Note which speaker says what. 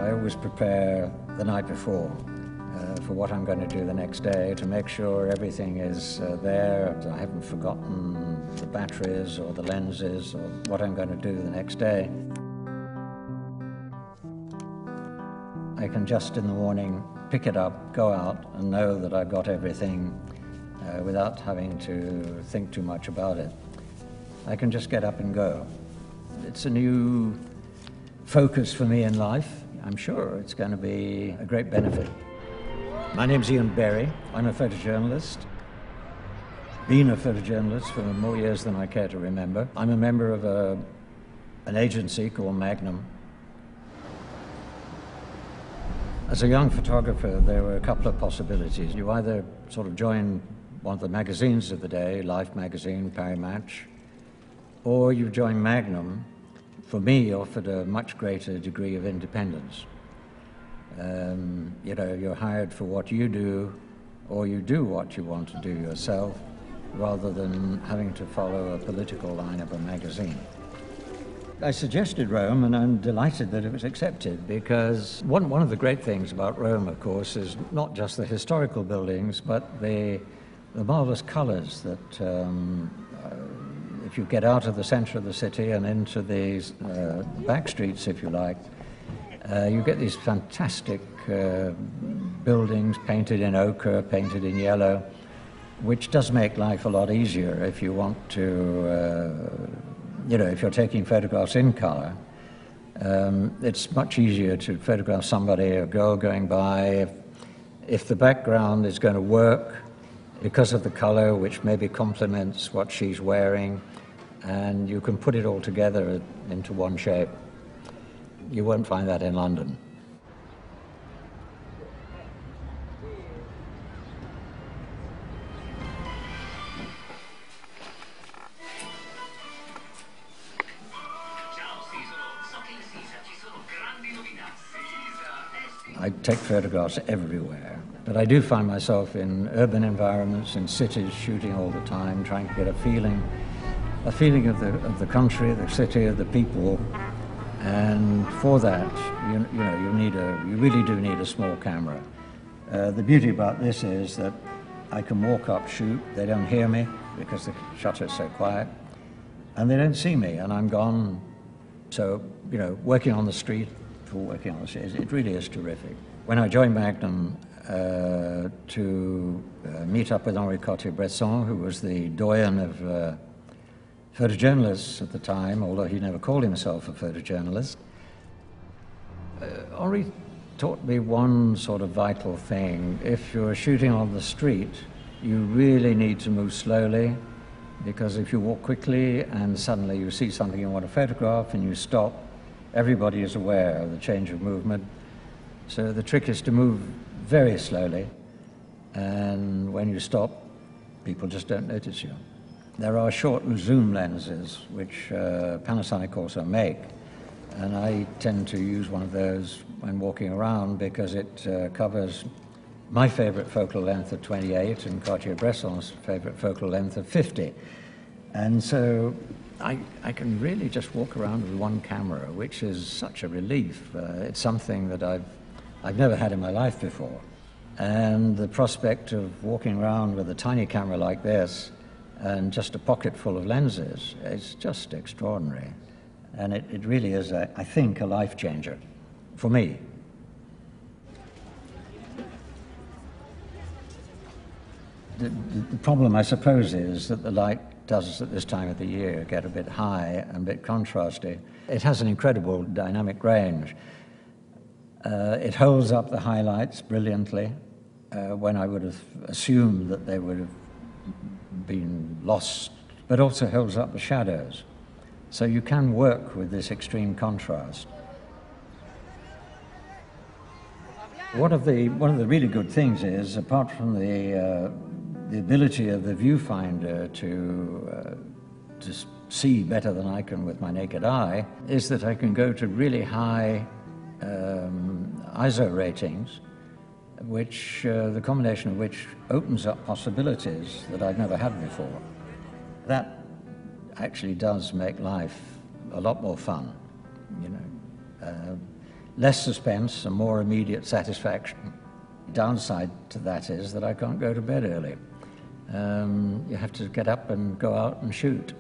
Speaker 1: I always prepare the night before for what I'm going to do the next day to make sure everything is there. I haven't forgotten the batteries or the lenses or what I'm going to do the next day. I can just in the morning pick it up, go out and know that I've got everything without having to think too much about it. I can just get up and go. It's a new focus for me in life. I'm sure it's going to be a great benefit. My name's Ian Berry. I'm a photojournalist. Been a photojournalist for more years than I care to remember. I'm a member of an agency called Magnum. As a young photographer, there were a couple of possibilities. You either sort of join one of the magazines of the day, Life magazine, Paris Match, or you join Magnum. For me, offered a much greater degree of independence. You know, you're hired for what you do, or you do what you want to do yourself, rather than having to follow a political line of a magazine. I suggested Rome, and I'm delighted that it was accepted, because one of the great things about Rome, of course, is not just the historical buildings, but the marvelous colors that if you get out of the center of the city and into these back streets, if you like, you get these fantastic buildings painted in ochre, painted in yellow, which does make life a lot easier if you want to, you know, if you're taking photographs in color. It's much easier to photograph somebody, a girl going by, if the background is going to work because of the color, which maybe complements what she's wearing, and you can put it all together into one shape. You won't find that in London. I take photographs everywhere, but I do find myself in urban environments, in cities, shooting all the time, trying to get a feeling of the country, the city, of the people, and for that, you really do need a small camera. The beauty about this is that I can walk up, shoot. They don't hear me because the shutter's so quiet, and they don't see me, and I'm gone. So, you know, working on the street, it really is terrific. When I joined Magnum to meet up with Henri Cartier-Bresson, who was the doyen of photojournalists at the time, although he never called himself a photojournalist. Henri taught me one sort of vital thing. If you're shooting on the street, you really need to move slowly, because if you walk quickly and suddenly you see something you want to photograph and you stop, everybody is aware of the change of movement. So the trick is to move very slowly, and when you stop, people just don't notice you. There are short zoom lenses, which Panasonic also make, and I tend to use one of those when walking around because it covers my favorite focal length of 28 and Cartier-Bresson's favorite focal length of 50. And so I can really just walk around with one camera, which is such a relief. It's something that I've never had in my life before. And the prospect of walking around with a tiny camera like this and just a pocket full of lenses is just extraordinary. And it really is, I think, a life changer for me. The problem, I suppose, is that the light does at this time of the year get a bit high and a bit contrasty. It has an incredible dynamic range. It holds up the highlights brilliantly when I would have assumed that they would have been lost, but also holds up the shadows. So you can work with this extreme contrast. One of the really good things is, apart from the ability of the viewfinder to see better than I can with my naked eye, is that I can go to really high ISO ratings, which the combination of which opens up possibilities that I've never had before. That actually does make life a lot more fun, you know. less suspense and more immediate satisfaction. Downside to that is that I can't go to bed early. You have to get up and go out and shoot.